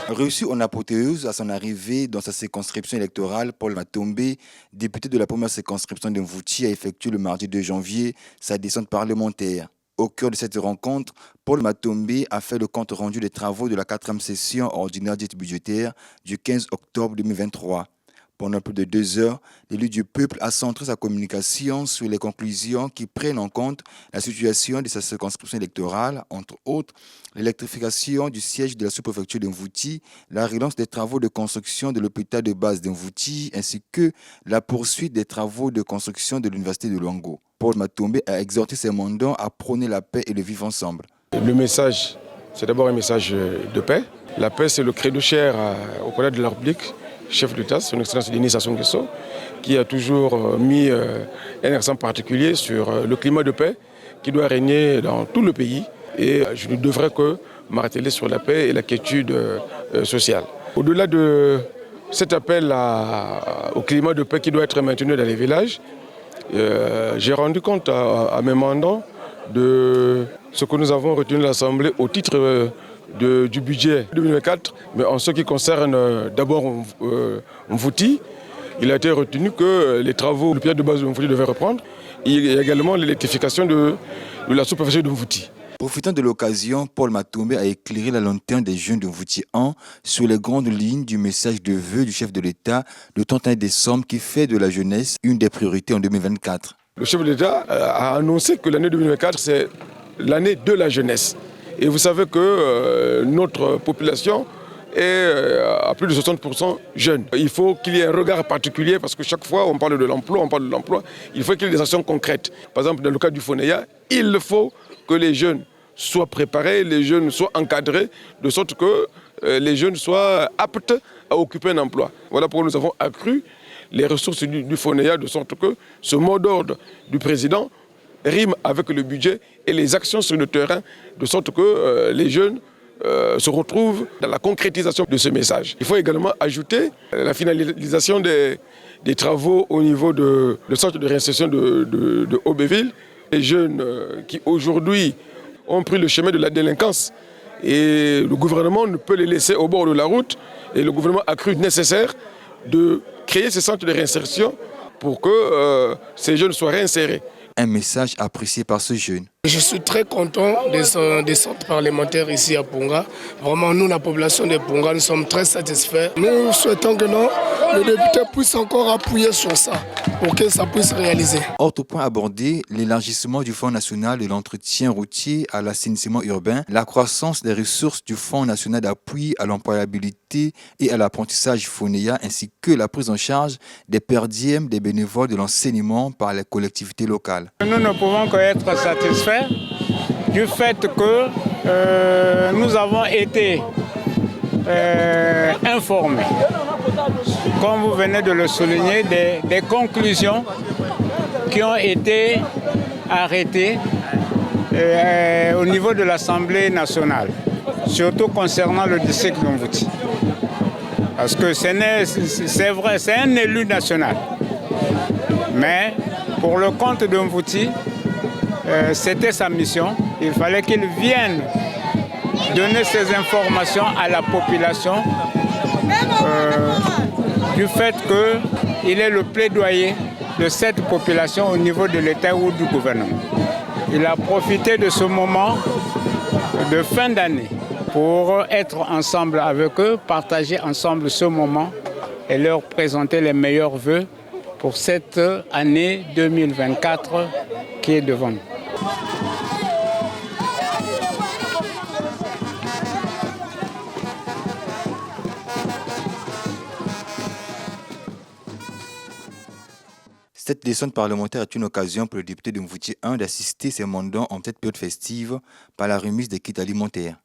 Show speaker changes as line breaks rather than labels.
Reçu en apothéose à son arrivée dans sa circonscription électorale, Paul Matombe, député de la première circonscription de Mvouti, a effectué le mardi 2 janvier sa descente parlementaire. Au cœur de cette rencontre, Paul Matombe a fait le compte rendu des travaux de la 4e session ordinaire dite budgétaire du 15 octobre 2023. Pendant plus de 2 heures, l'élu du peuple a centré sa communication sur les conclusions qui prennent en compte la situation de sa circonscription électorale, entre autres l'électrification du siège de la sous-préfecture de Mvouti, la relance des travaux de construction de l'hôpital de base de Mvouti, ainsi que la poursuite des travaux de construction de l'université de Luango. Paul Matombe a exhorté ses mandants à prôner la paix et le vivre ensemble.
Le message, c'est d'abord un message de paix. La paix, c'est le credo cher au président de la République, chef d'État, son Excellence Denis Sassou Nguesso, qui a toujours mis un accent particulier sur le climat de paix qui doit régner dans tout le pays. Et je ne devrais que m'arrêter sur la paix et la quiétude sociale. Au-delà de cet appel au climat de paix qui doit être maintenu dans les villages, j'ai rendu compte à mes mandants de ce que nous avons retenu de l'Assemblée au titre du budget 2024, mais en ce qui concerne d'abord Mvouti, il a été retenu que les travaux de l'hôpital de base de Mvouti devaient reprendre. Il y a également l'électrification de la sous-préfecture de Mvouti.
Profitant de l'occasion, Paul Matombe a éclairé la lanterne des jeunes de Mvouti 1 sur les grandes lignes du message de vœux du chef de l'État le 31 décembre qui fait de la jeunesse une des priorités en 2024.
Le chef de l'État a annoncé que l'année 2024, c'est l'année de la jeunesse. Et vous savez que notre population est à plus de 60% jeune. Il faut qu'il y ait un regard particulier parce que chaque fois on parle de l'emploi, il faut qu'il y ait des actions concrètes. Par exemple, dans le cas du FONEA, il faut que les jeunes soient préparés, les jeunes soient encadrés, de sorte que les jeunes soient aptes à occuper un emploi. Voilà pourquoi nous avons accru les ressources du FONEA, de sorte que ce mot d'ordre du président rime avec le budget et les actions sur le terrain, de sorte que les jeunes se retrouvent dans la concrétisation de ce message. Il faut également ajouter la finalisation des travaux au niveau du centre de réinsertion de Aubéville. Les jeunes qui aujourd'hui ont pris le chemin de la délinquance et le gouvernement ne peut les laisser au bord de la route et le gouvernement a cru nécessaire de créer ce centre de réinsertion pour que ces jeunes soient réinsérés.
Un message apprécié par ce jeune.
Je suis très content des centres parlementaires ici à Ponga. Vraiment, nous, la population de Ponga, nous sommes très satisfaits. Nous souhaitons que le député puisse encore appuyer sur ça pour que ça puisse réaliser.
Autre point abordé, l'élargissement du Fonds national de l'entretien routier à l'assainissement urbain, la croissance des ressources du Fonds national d'appui à l'employabilité et à l'apprentissage FONEA, ainsi que la prise en charge des per diem des bénévoles de l'enseignement par les collectivités locales.
Nous ne pouvons qu'être satisfaits du fait que nous avons été informés, comme vous venez de le souligner, des conclusions qui ont été arrêtées au niveau de l'Assemblée nationale, surtout concernant le district de Mvouti. Parce que c'est vrai, c'est un élu national. Mais pour le compte de Mvouti, c'était sa mission. Il fallait qu'il vienne donner ces informations à la population du fait qu'il est le plaidoyer de cette population au niveau de l'État ou du gouvernement. Il a profité de ce moment de fin d'année pour être ensemble avec eux, partager ensemble ce moment et leur présenter les meilleurs vœux pour cette année 2024 qui est devant nous.
Cette descente parlementaire est une occasion pour le député de Mvouti 1 d'assister ses mandants en cette période festive par la remise des kits alimentaires.